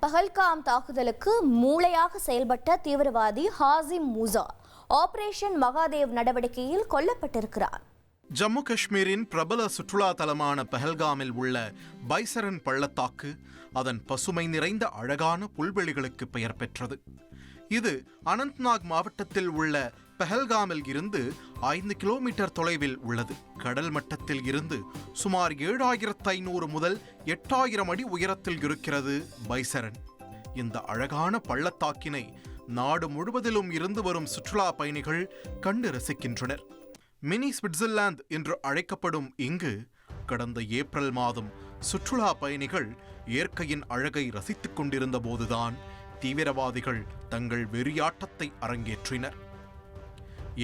பஹல்காம் தாக்குதலுக்கு மூளையாக செயல்பட்ட தீவிரவாதி ஹாசிம் மூசா ஆபரேஷன் மகாதேவ் நடவடிக்கையில் கொல்லப்பட்டிருக்கிறார். ஜம்மு காஷ்மீரின் பிரபல சுற்றுலா தலமான பஹல்காமில் உள்ள பைசரன் பள்ளத்தாக்கு அதன் பசுமை நிறைந்த அழகான புல்வெளிகளுக்கு பெயர் பெற்றது. இது அனந்த்நாக் மாவட்டத்தில் உள்ள பஹல்காமில் இருந்து 5 கிலோமீட்டர் தொலைவில் உள்ளது. கடல் மட்டத்தில் இருந்து சுமார் 7500 முதல் 8000 அடி உயரத்தில் இருக்கிறது பைசரன். இந்த அழகான பள்ளத்தாக்கினை நாடு முழுவதிலும் இருந்து வரும் சுற்றுலா பயணிகள் கண்டு ரசிக்கின்றனர். மினி சுவிட்சர்லாந்து என்று அழைக்கப்படும் இங்கு கடந்த ஏப்ரல் மாதம் சுற்றுலா பயணிகள் இயற்கையின் அழகை ரசித்துக் கொண்டிருந்த போதுதான் தீவிரவாதிகள் தங்கள் வெறியாட்டத்தை அரங்கேற்றினர்.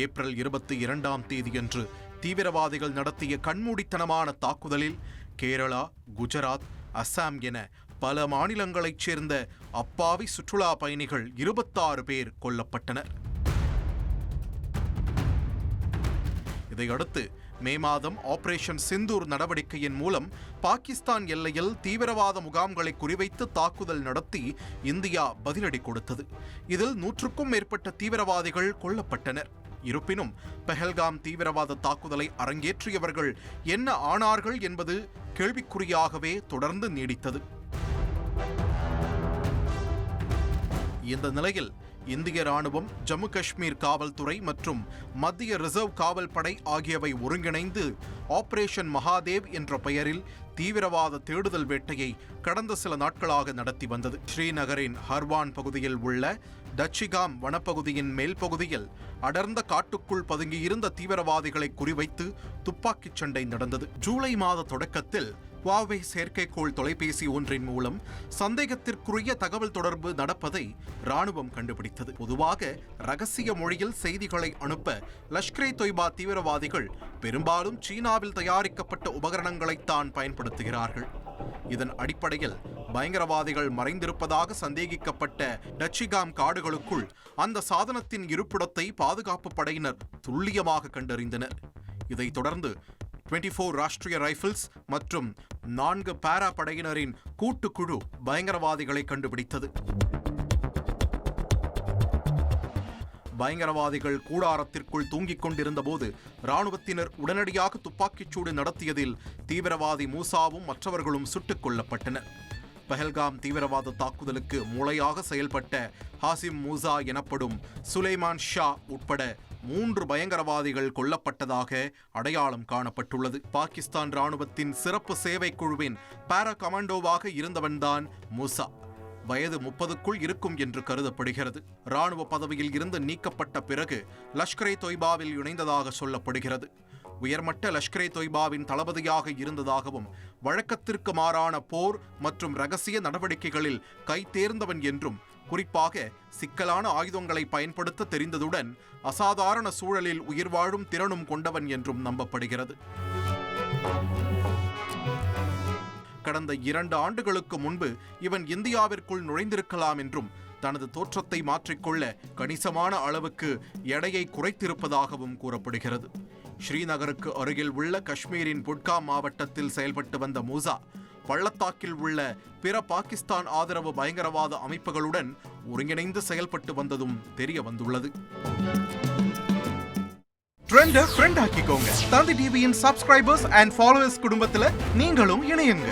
ஏப்ரல் 22ஆம் தேதியன்று தீவிரவாதிகள் நடத்திய கண்மூடித்தனமான தாக்குதலில் கேரளா, குஜராத், அஸ்ஸாம் என பல மாநிலங்களைச் சேர்ந்த அப்பாவி சுற்றுலா பயணிகள் 26 பேர் கொல்லப்பட்டனர். இதையடுத்து மே மாதம் ஆபரேஷன் சிந்தூர் நடவடிக்கையின் மூலம் பாகிஸ்தான் எல்லையில் தீவிரவாத முகாம்களை குறிவைத்து தாக்குதல் நடத்தி இந்தியா பதிலடி கொடுத்தது. இதில் 100க்கும் மேற்பட்ட தீவிரவாதிகள் கொல்லப்பட்டனர். இருப்பினும் பஹல்காம் தீவிரவாத தாக்குதலை அரங்கேற்றியவர்கள் என்ன ஆனார்கள் என்பது கேள்விக்குறியாகவே தொடர்ந்து நீடித்தது. இந்த நிலையில் இந்திய ராணுவம், ஜம்மு காஷ்மீர் காவல்துறை மற்றும் மத்திய ரிசர்வ் காவல் படை ஆகியவை ஒருங்கிணைந்து ஆபரேஷன் மகாதேவ் என்ற பெயரில் தீவிரவாத தேடுதல் வேட்டையை கடந்த சில நாட்களாக நடத்தி வந்தது. ஸ்ரீநகரின் ஹர்வான் பகுதியில் உள்ள டச்சிகாம் வனப்பகுதியின் மேல் பகுதியில் அடர்ந்த காட்டுக்குள் பதுங்கியிருந்த தீவிரவாதிகளை குறிவைத்து துப்பாக்கிச் சண்டை நடந்தது. ஜூலை மாத தொடக்கத்தில் ஹுவாவே செயற்கைக்கோள் தொலைபேசி ஒன்றின் மூலம் சந்தேகத்திற்குரிய தகவல் தொடர்பு நடப்பதை ராணுவம் கண்டுபிடித்தது. பொதுவாக ரகசிய மொழியில் செய்திகளை அனுப்ப லஷ்கர் இ தொய்பா தீவிரவாதிகள் பெரும்பாலும் சீனாவில் தயாரிக்கப்பட்ட உபகரணங்களைத்தான் பயன்படுத்துகிறார்கள். இதன் அடிப்படையில் பயங்கரவாதிகள் மறைந்திருப்பதாக சந்தேகிக்கப்பட்ட டச்சிகாம் காடுகளுக்குள் அந்த சாதனத்தின் இருப்பிடத்தை பாதுகாப்பு படையினர் துல்லியமாக கண்டறிந்தனர். இதைத் தொடர்ந்து 24 ராஷ்டிரிய ரைபிள்ஸ் மற்றும் 4 பாரா படையினரின் கூட்டுக்குழு பயங்கரவாதிகளை கண்டுபிடித்தது. பயங்கரவாதிகள் கூடாரத்திற்குள் தூங்கிக் கொண்டிருந்த போது ராணுவத்தினர் உடனடியாக துப்பாக்கிச்சூடு நடத்தியதில் தீவிரவாதி மூசாவும் மற்றவர்களும் சுட்டுக் கொல்லப்பட்டனர். பஹல்காம் தீவிரவாத தாக்குதலுக்கு மூளையாக செயல்பட்ட ஹாசிம் மூசா எனப்படும் சுலைமான் ஷா உட்பட 3 பயங்கரவாதிகள் கொல்லப்பட்டதாக அடையாளம் காணப்பட்டுள்ளது. பாகிஸ்தான் ராணுவத்தின் சிறப்பு சேவை குழுவின் பாரா கமாண்டோவாக இருந்தவன்தான் மூசா. வயது 30க்குள் இருக்கும் என்று கருதப்படுகிறது. ராணுவ பதவியில் இருந்து நீக்கப்பட்ட பிறகு லஷ்கர் இ தொய்பாவில் இணைந்ததாக சொல்லப்படுகிறது. உயர்மட்ட லஷ்கர் இ தொய்பாவின் தளபதியாக இருந்ததாகவும் வழக்கத்திற்கு மாறான போர் மற்றும் ரகசிய நடவடிக்கைகளில் கைதேர்ந்தவன் என்றும், குறிப்பாக சிக்கலான ஆயுதங்களை பயன்படுத்த தெரிந்ததுடன் அசாதாரண சூழலில் உயிர் வாழும் திறனும் கொண்டவன் என்றும் நம்பப்படுகிறது. கடந்த 2 ஆண்டுகளுக்கு முன்பு இவன் இந்தியாவிற்குள் நுழைந்திருக்கலாம் என்றும், தனது தோற்றத்தை மாற்றிக்கொள்ள கணிசமான அளவுக்கு எடையை குறைத்திருப்பதாகவும் கூறப்படுகிறது. ஸ்ரீநகருக்கு அருகில் உள்ள காஷ்மீரின் புட்காம் மாவட்டத்தில் செயல்பட்டு வந்த மூசா பள்ளத்தாக்கில் உள்ள பிற பாகிஸ்தான் ஆதரவு பயங்கரவாத அமைப்புகளுடன் ஒருங்கிணைந்து செயல்பட்டு வந்ததும் தெரிய வந்துள்ளது. ட்ரெண்டை ஃப்ரெண்ட் ஆக்கிக்கோங்க. தந்தி டிவியின் சப்ஸ்கிரைபர்ஸ் அண்ட் ஃபாலோவர்ஸ் குடும்பத்தில் நீங்களும் இணையுங்க.